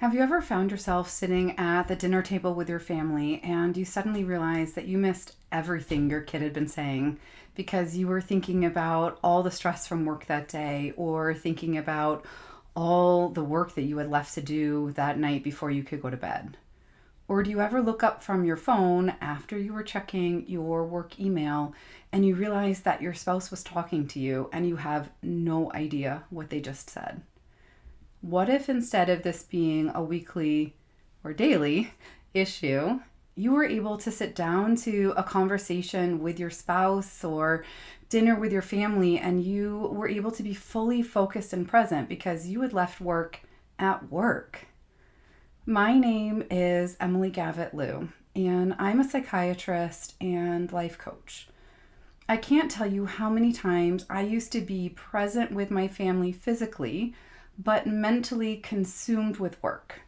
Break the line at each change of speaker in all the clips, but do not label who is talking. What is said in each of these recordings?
Have you ever found yourself sitting at the dinner table with your family and you suddenly realize that you missed everything your kid had been saying because you were thinking about all the stress from work that day or thinking about all the work that you had left to do that night before you could go to bed? Or do you ever look up from your phone after you were checking your work email and you realize that your spouse was talking to you and you have no idea what they just said? What if instead of this being a weekly or daily issue, you were able to sit down to a conversation with your spouse or dinner with your family and you were able to be fully focused and present because you had left work at work? My name is Emily Gavett-Liu, and I'm a psychiatrist and life coach. I can't tell you how many times I used to be present with my family physically, but mentally consumed with work.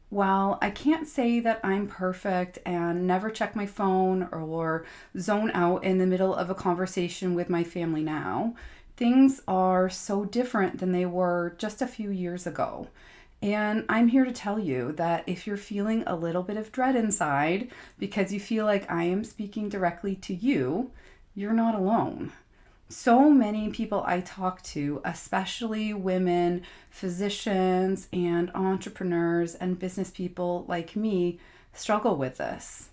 While I can't say that I'm perfect and never check my phone or zone out in the middle of a conversation with my family now, things are so different than they were just a few years ago. And I'm here to tell you that if you're feeling a little bit of dread inside because you feel like I am speaking directly to you, you're not alone. So many people I talk to, especially women, physicians, and entrepreneurs and business people like me, struggle with this.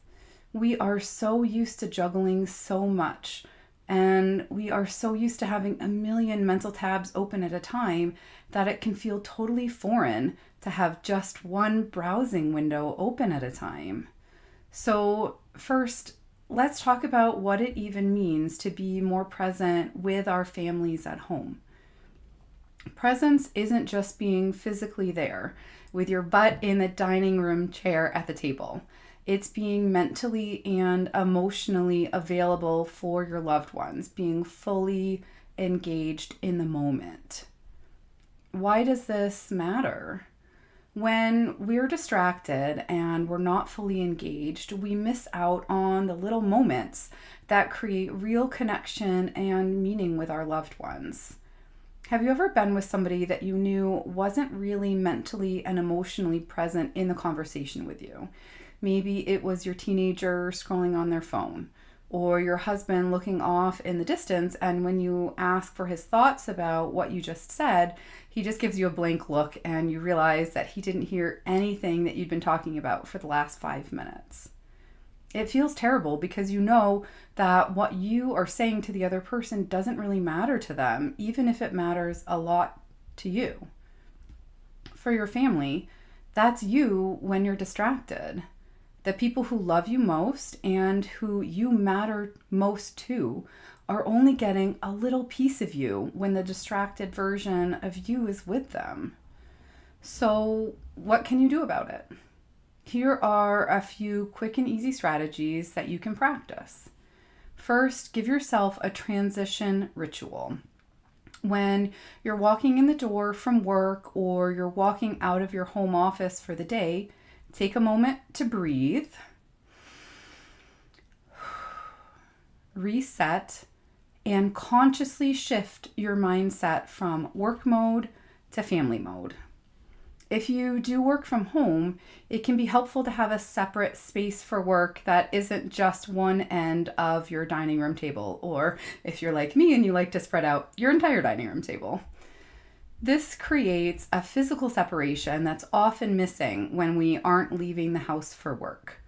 We are so used to juggling so much, and we are so used to having a million mental tabs open at a time that it can feel totally foreign to have just one browsing window open at a time. So, first, let's talk about what it even means to be more present with our families at home. Presence isn't just being physically there with your butt in the dining room chair at the table. It's being mentally and emotionally available for your loved ones, being fully engaged in the moment. Why does this matter? When we're distracted and we're not fully engaged, we miss out on the little moments that create real connection and meaning with our loved ones. Have you ever been with somebody that you knew wasn't really mentally and emotionally present in the conversation with you? Maybe it was your teenager scrolling on their phone, or your husband looking off in the distance, and when you ask for his thoughts about what you just said, he just gives you a blank look and you realize that he didn't hear anything that you'd been talking about for the last 5 minutes. It feels terrible because you know that what you are saying to the other person doesn't really matter to them, even if it matters a lot to you. For your family, that's you when you're distracted. The people who love you most and who you matter most to are only getting a little piece of you when the distracted version of you is with them. So, what can you do about it? Here are a few quick and easy strategies that you can practice. First, give yourself a transition ritual. When you're walking in the door from work or you're walking out of your home office for the day, take a moment to breathe, reset, and consciously shift your mindset from work mode to family mode. If you do work from home, it can be helpful to have a separate space for work that isn't just one end of your dining room table, or if you're like me and you like to spread out your entire dining room table. This creates a physical separation that's often missing when we aren't leaving the house for work.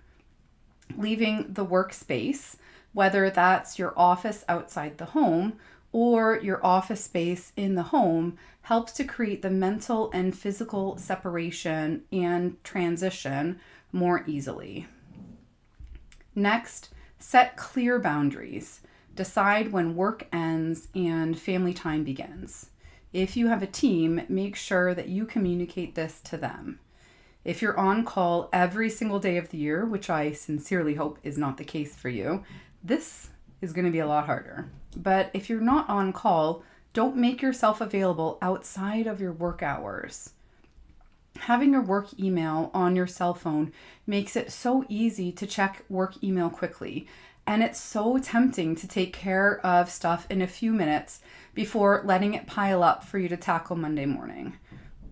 Leaving the workspace, whether that's your office outside the home or your office space in the home, helps to create the mental and physical separation and transition more easily. Next, set clear boundaries. Decide when work ends and family time begins. If you have a team, make sure that you communicate this to them. If you're on call every single day of the year, which I sincerely hope is not the case for you, this is going to be a lot harder. But if you're not on call, don't make yourself available outside of your work hours. Having your work email on your cell phone makes it so easy to check work email quickly. And it's so tempting to take care of stuff in a few minutes before letting it pile up for you to tackle Monday morning.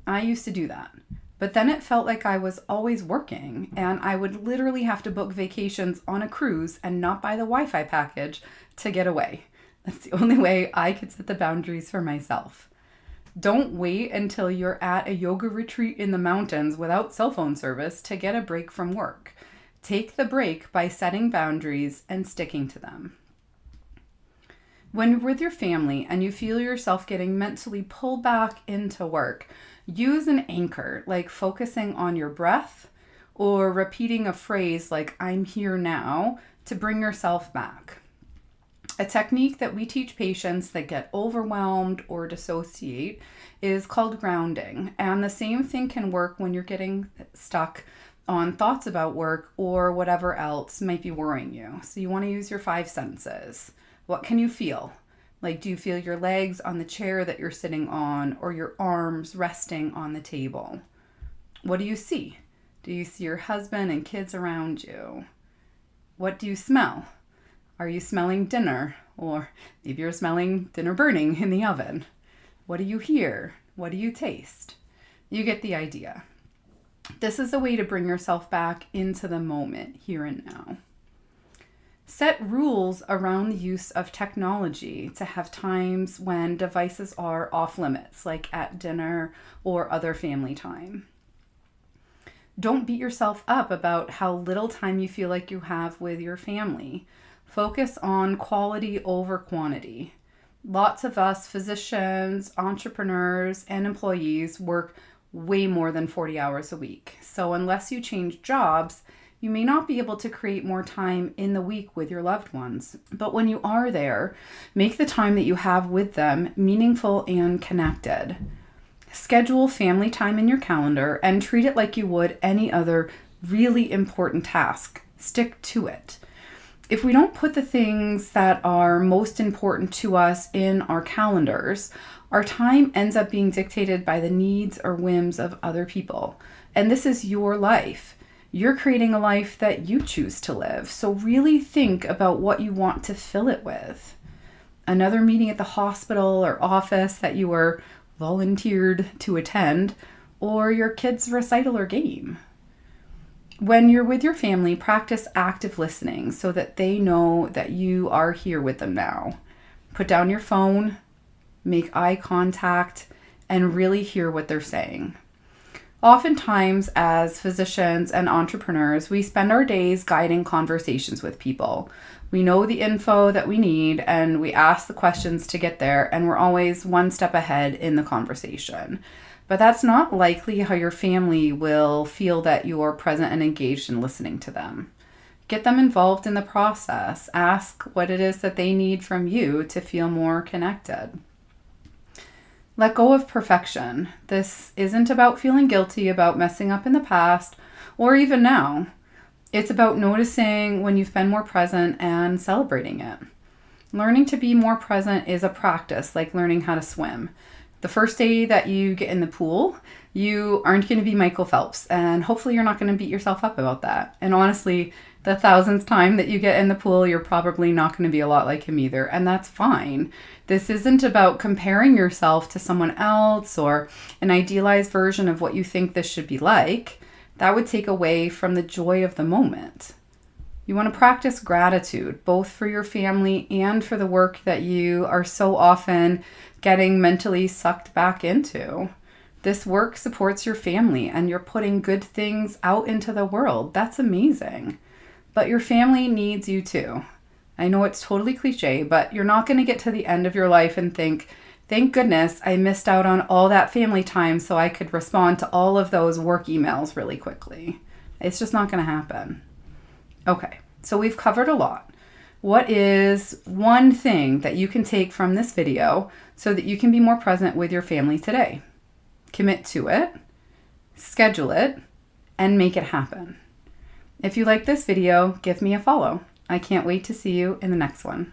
I used to do that. But then it felt like I was always working, and I would literally have to book vacations on a cruise and not buy the Wi-Fi package to get away. That's the only way I could set the boundaries for myself. Don't wait until you're at a yoga retreat in the mountains without cell phone service to get a break from work. Take the break by setting boundaries and sticking to them. When you're with your family and you feel yourself getting mentally pulled back into work, use an anchor, like focusing on your breath or repeating a phrase like "I'm here now" to bring yourself back. A technique that we teach patients that get overwhelmed or dissociate is called grounding. And the same thing can work when you're getting stuck on thoughts about work or whatever else might be worrying you. So you want to use your 5 senses. What can you feel? Like, do you feel your legs on the chair that you're sitting on or your arms resting on the table? What do you see? Do you see your husband and kids around you? What do you smell? Are you smelling dinner? Or maybe you're smelling dinner burning in the oven. What do you hear? What do you taste? You get the idea. This is a way to bring yourself back into the moment, here and now. Set rules around the use of technology to have times when devices are off limits, like at dinner or other family time. Don't beat yourself up about how little time you feel like you have with your family. Focus on quality over quantity. Lots of us physicians, entrepreneurs, and employees work way more than 40 hours a week. So unless you change jobs, you may not be able to create more time in the week with your loved ones. But when you are there, make the time that you have with them meaningful and connected. Schedule family time in your calendar and treat it like you would any other really important task. Stick to it. If we don't put the things that are most important to us in our calendars, our time ends up being dictated by the needs or whims of other people. And this is your life. You're creating a life that you choose to live. So really think about what you want to fill it with. Another meeting at the hospital or office that you were volunteered to attend, or your kid's recital or game. When you're with your family, practice active listening so that they know that you are here with them now. Put down your phone, make eye contact, and really hear what they're saying. Oftentimes, as physicians and entrepreneurs, we spend our days guiding conversations with people. We know the info that we need and we ask the questions to get there, and we're always one step ahead in the conversation. But that's not likely how your family will feel that you are present and engaged in listening to them. Get them involved in the process. Ask what it is that they need from you to feel more connected. Let go of perfection. This isn't about feeling guilty about messing up in the past or even now. It's about noticing when you've been more present and celebrating it. Learning to be more present is a practice, like learning how to swim. The first day that you get in the pool, you aren't going to be Michael Phelps, and hopefully you're not going to beat yourself up about that. And honestly, the 1000th time that you get in the pool, you're probably not going to be a lot like him either, and that's fine. This isn't about comparing yourself to someone else or an idealized version of what you think this should be like. That would take away from the joy of the moment. You want to practice gratitude, both for your family and for the work that you are so often getting mentally sucked back into. This work supports your family and you're putting good things out into the world. That's amazing. But your family needs you too. I know it's totally cliche, but you're not going to get to the end of your life and think, thank goodness I missed out on all that family time so I could respond to all of those work emails really quickly. It's just not going to happen. Okay, so we've covered a lot. What is one thing that you can take from this video so that you can be more present with your family today? Commit to it, schedule it, and make it happen. If you like this video, give me a follow. I can't wait to see you in the next one.